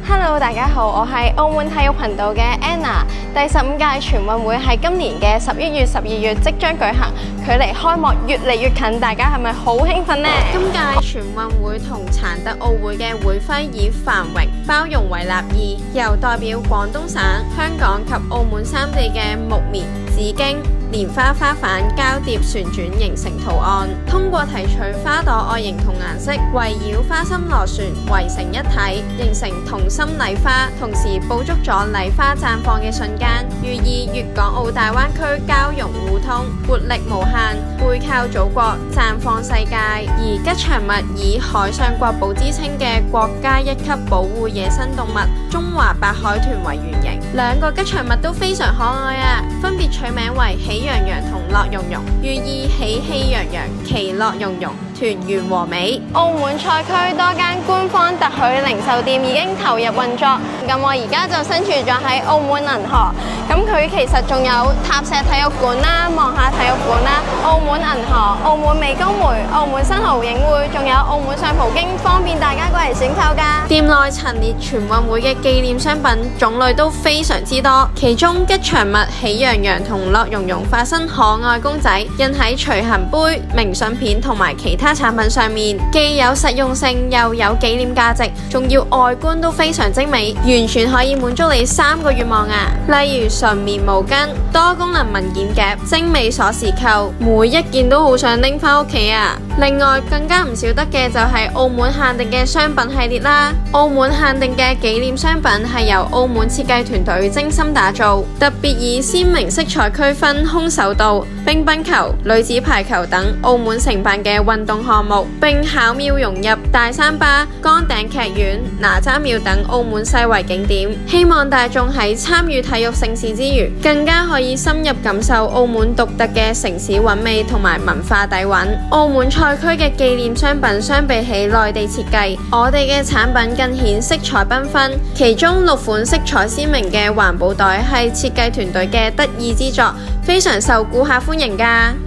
Hello， 大家好，我係澳門體育頻道嘅 Anna。第15屆全運會喺今年嘅11月、12月即將舉行，距離開幕越嚟越近，大家係咪好興奮呢？今屆全運會同殘特奧會嘅會徽以繁榮包容為立意，由代表廣東省、香港及澳門三地嘅木棉、紫荊、蓮花花瓣交疊旋轉形成圖案，通過提取花朵外形同顏色，圍繞花心螺旋圍成一體，形成同心禮花，同時捕捉咗禮花綻放嘅瞬間，寓意粵港澳大灣區交融互通，活力無限，背靠祖國，綻放世界。而吉祥物以海上國寶之稱嘅國家一級保護野生動物中華白海豚為原型，兩個吉祥物都非常可愛啊，分別取名為喜洋洋同樂融融，寓意喜氣洋洋，其樂融融，團圓和美。澳門賽區多間官方特許零售店已經投入運作，咁我而家就身處咗喺澳門銀河，咁佢其實仲有塔石體育館啦、望下體育館啦、澳門銀河、澳門美高梅、澳門新濠影匯，仲有澳門上葡京，方便大家過嚟選購㗎。店內陳列全運會嘅紀念商品種類都非常之多，其中吉祥物喜洋洋同樂融融化身可愛公仔，印喺隨行杯、明信片同埋其他產品上面，既有實用性又有紀念價值，仲要外觀都非常精美，完全可以滿足你3個願望啊！例如純棉毛巾、多功能文件夾、精美鎖匙扣，每一件都好想拎返屋企啊！另外更加唔少得嘅就係澳門限定嘅商品系列啦。澳門限定嘅紀念商品係由澳門設計團隊精心打造，特別以鮮明色彩區分空手道、乒乓球、女子排球等澳門承辦嘅運動項目，並巧妙融入大三巴、崗頂劇院、哪吒廟等澳門世遺景點，希望大眾喺參與體育盛事之餘，更加可以深入感受澳門獨特嘅城市韻味同埋文化底蘊。澳門賽區嘅紀念商品相比起內地設計，我哋嘅產品更顯色彩繽紛，其中6款色彩鮮明嘅環保袋係設計團隊嘅得意之作，非常受顧客歡迎㗎。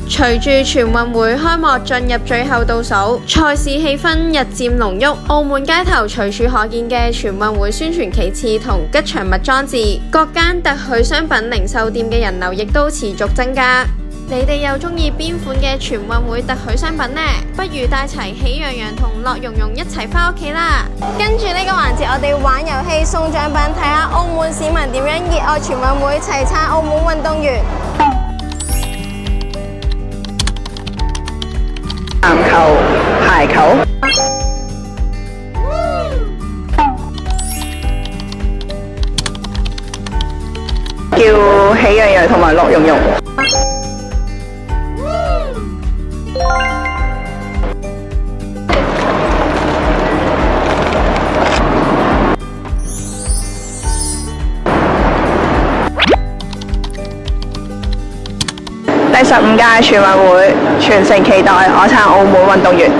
隨住全運會開幕進入最後倒數，賽事氣氛日漸濃郁，澳門街頭隨處可見嘅全運會宣傳旗幟同吉祥物裝置，各間特許商品零售店嘅人流亦都持續增加。你哋又中意邊款嘅全運會特許商品呢？不如帶齊喜洋洋同樂融融一齊返屋企啦！跟住呢個環節，我哋玩遊戲送獎品，睇下澳門市民點樣熱愛全運會，齊撐澳門運動員。籃球、排球。叫喜洋洋同埋樂融融。第15屆全運會，全城期待，我撐澳門運動員。